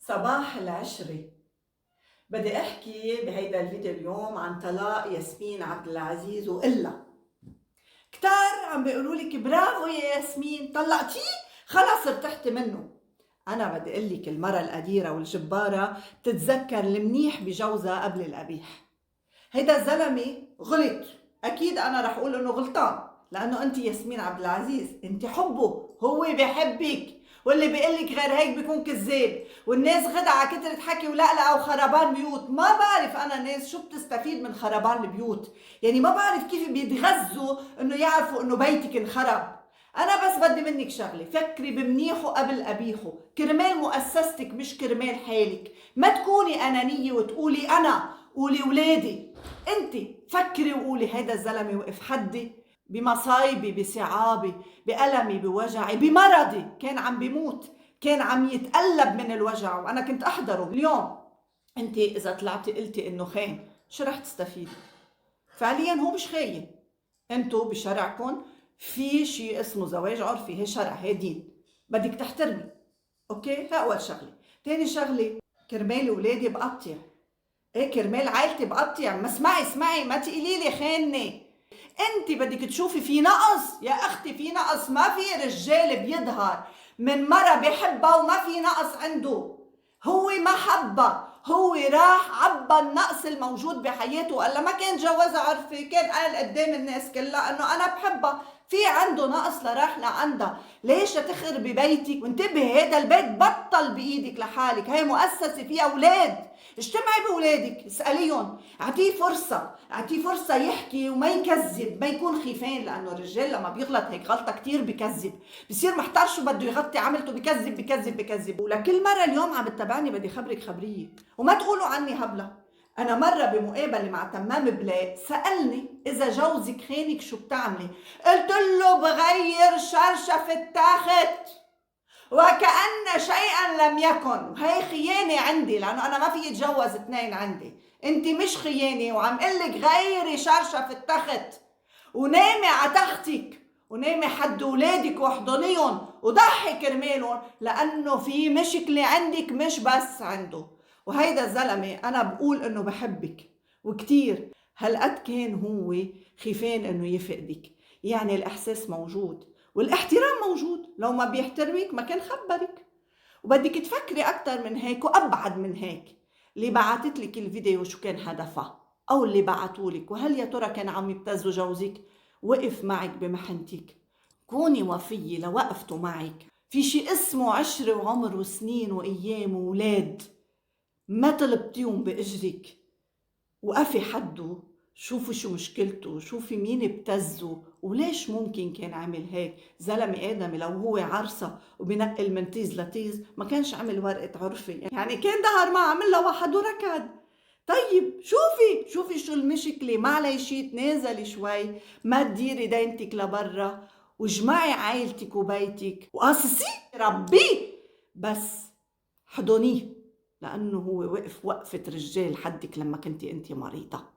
صباح العشرة. بدي احكي بهيدا الفيديو اليوم عن طلاق ياسمين عبد العزيز وإلا. كتار عم بيقولوا لك برافو يا ياسمين طلقتيه خلص ارتحتي منه. انا بدي اقول لك المرة القديرة والجبارة بتتذكر المنيح بجوزها قبل القبيح. هيدا الزلمة غلط، اكيد انا رح اقول انه غلطان، لانه انت ياسمين عبد العزيز انت حبه، هو بيحبك، واللي بيقلك غير هيك بيكون كذاب، والناس غدعة كترت حكي ولقلقة وخربان بيوت. ما بعرف انا الناس شو بتستفيد من خربان البيوت، يعني ما بعرف كيف بيتغذوا انه يعرفوا انه بيتك انخرب. انا بس بدي منك شغله، فكري بمنيحه قبل قبيحه، كرمال مؤسستك مش كرمال حالك. ما تكوني انانيه وتقولي انا، قولي ولادي. انت فكري وقولي هيدا الزلمه وقف حدي بمصايبي، بصعابي، بألمي، بوجعي، بمرضي، كان عم بيموت، كان عم يتقلب من الوجع وانا كنت احضره. اليوم انت اذا طلعتي قلتي انه خاين شو رح تستفيدي؟ فعليا هو مش خاين، انتو بشرعكم في شيء اسمه زواج عرفي، هي شرع، هي دين، بدك تحترمي. اوكي، هي اول شغله. تاني شغله، كرمال ولادي بقطع، ايه كرمال عائلتي بقطع. ما اسمعي ما تقولي لي خانه. انت بدك تشوفي في نقص يا اختي، في نقص. ما في رجال بيظهر من مرة بحبها وما في نقص عنده. هو ما حبها، هو راح عبى النقص الموجود بحياته، وقال ما كان جوازها عرفي، كان قال قدام الناس كلها انه انا بحبها. في عنده نقص لراح لعندها. ليش تخربي بيتك؟ وانتبهي، هذا البيت بطل بايدك لحالك، هي مؤسسه فيها اولاد. اجتمعي باولادك، اساليهم، اعطيه فرصه يحكي وما يكذب، ما يكون خيفان، لانه الرجال لما بيغلط هيك غلطه كتير بكذب، بصير محتار شو بده يغطي عملته، بكذب. ولكل مره اليوم عم تتابعني بدي خبرك خبريه، وما تقولوا عني هبله. انا مره بمقابله مع تمام بلاق سالني اذا جوزك خانك شو بتعملي؟ قلت له بغير شرشفة التخت وكأن شيئا لم يكن. وهي خيانة عندي، لأنه أنا ما في أتجوز اثنين عندي. أنت مش خيانة، وعم قلك غيري شرشفة التخت ونامي على تختك، ونامي حد ولادك واحضنيهم وضحي كرمالهم، لأنه في مشكلة عندك مش بس عنده. وهيدا الزلمة أنا بقول إنه بحبك وكتير، هالقد كان هو خيفان إنه يفقدك. يعني الإحساس موجود والاحترام موجود، لو ما بيحترمك ما كان خبرك. وبدك تفكري أكتر من هيك وأبعد من هيك. اللي بعتت لك الفيديو شو كان هدفها؟ أو اللي بعتولك، وهل يا ترى كان عم يبتزوا جوزك؟ وقف معك بمحنتك، كوني وفية لوقفته معك. في شي اسمه عشرة وعمر وسنين وأيام وولاد، ما طلبتيهم بإجرك. وقفي حده، شوفي شو مشكلته، شوفي مين ابتزه وليش ممكن كان عمل هيك. زلمة آدمي لو هو عرسة وبنقل من تيز لتيز ما كانش عمل ورقة عرفي، يعني كان دهر ما عمل له واحد وركض. طيب شوفي شو المشكلة، معليشي تنازلي شوي، ما تديري دينتك لبرا، وجمعي عائلتك وبيتك وقصصي ربيه، بس حضنيه، لأنه هو وقف وقفة رجال حدك لما كنتي انت مريضة.